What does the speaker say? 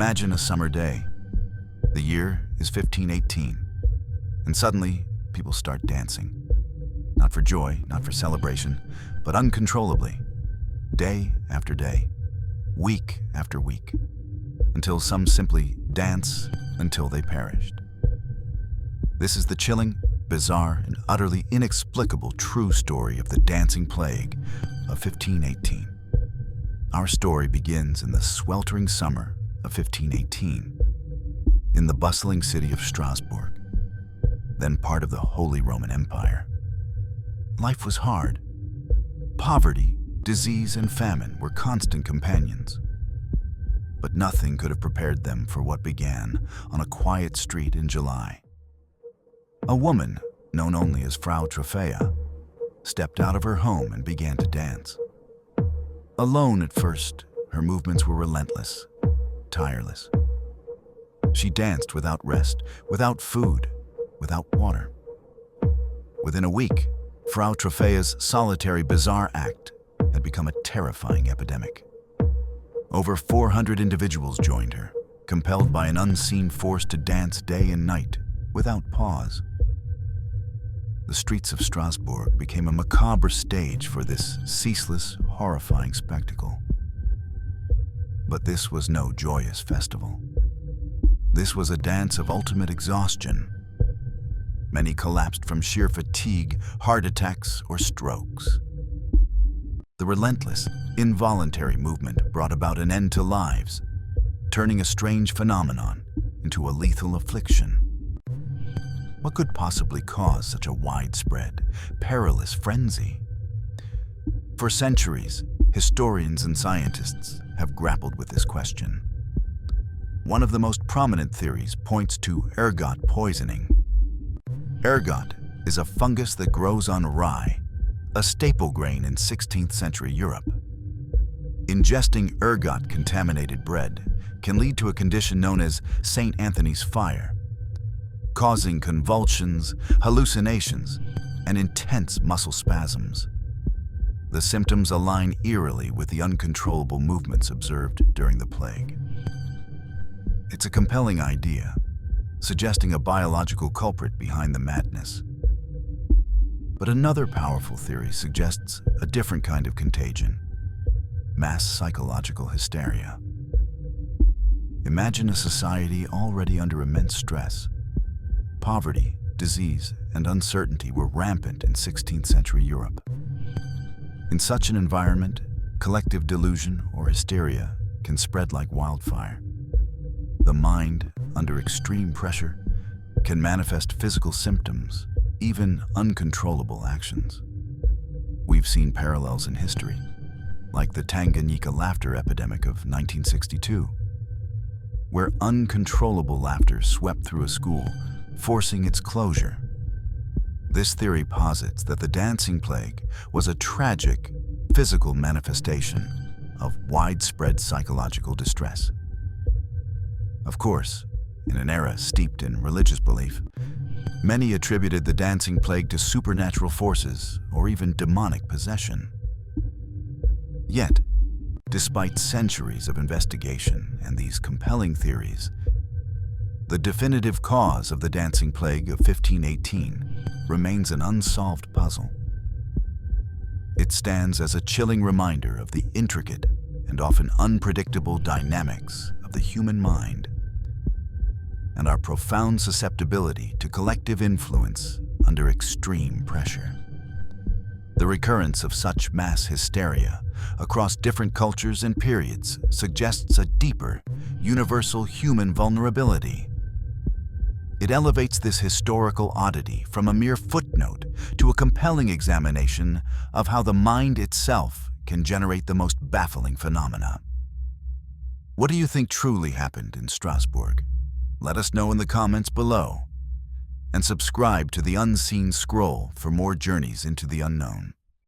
Imagine a summer day. The year is 1518, and suddenly people start dancing. Not for joy, not for celebration, but uncontrollably, day after day, week after week, until some simply dance until they perished. This is the chilling, bizarre, and utterly inexplicable true story of the dancing plague of 1518. Our story begins in the sweltering summer of 1518, in the bustling city of Strasbourg, then part of the Holy Roman Empire. Life was hard. Poverty, disease, and famine were constant companions. But nothing could have prepared them for what began on a quiet street in July. A woman, known only as Frau Trophäa, stepped out of her home and began to dance. Alone at first, her movements were relentless, tireless. She danced without rest, without food, without water. Within a week, Frau Trophäa's solitary bizarre act had become a terrifying epidemic. Over 400 individuals joined her, compelled by an unseen force to dance day and night, without pause. The streets of Strasbourg became a macabre stage for this ceaseless, horrifying spectacle. But this was no joyous festival. This was a dance of ultimate exhaustion. Many collapsed from sheer fatigue, heart attacks, or strokes. The relentless, involuntary movement brought about an end to lives, turning a strange phenomenon into a lethal affliction. What could possibly cause such a widespread, perilous frenzy? For centuries, historians and scientists have grappled with this question. One of the most prominent theories points to ergot poisoning. Ergot is a fungus that grows on rye, a staple grain in 16th century Europe. Ingesting ergot-contaminated bread can lead to a condition known as St. Anthony's fire, causing convulsions, hallucinations, and intense muscle spasms. The symptoms align eerily with the uncontrollable movements observed during the plague. It's a compelling idea, suggesting a biological culprit behind the madness. But another powerful theory suggests a different kind of contagion: mass psychological hysteria. Imagine a society already under immense stress. Poverty, disease, and uncertainty were rampant in 16th century Europe. In such an environment, collective delusion or hysteria can spread like wildfire. The mind, under extreme pressure, can manifest physical symptoms, even uncontrollable actions. We've seen parallels in history, like the Tanganyika Laughter Epidemic of 1962, where uncontrollable laughter swept through a school, forcing its closure. This theory posits that the dancing plague was a tragic, physical manifestation of widespread psychological distress. Of course, in an era steeped in religious belief, many attributed the dancing plague to supernatural forces or even demonic possession. Yet, despite centuries of investigation and these compelling theories, the definitive cause of the dancing plague of 1518 remains an unsolved puzzle. It stands as a chilling reminder of the intricate and often unpredictable dynamics of the human mind and our profound susceptibility to collective influence under extreme pressure. The recurrence of such mass hysteria across different cultures and periods suggests a deeper, universal human vulnerability. It elevates this historical oddity from a mere footnote to a compelling examination of how the mind itself can generate the most baffling phenomena. What do you think truly happened in Strasbourg? Let us know in the comments below, and subscribe to the Unseen Scroll for more journeys into the unknown.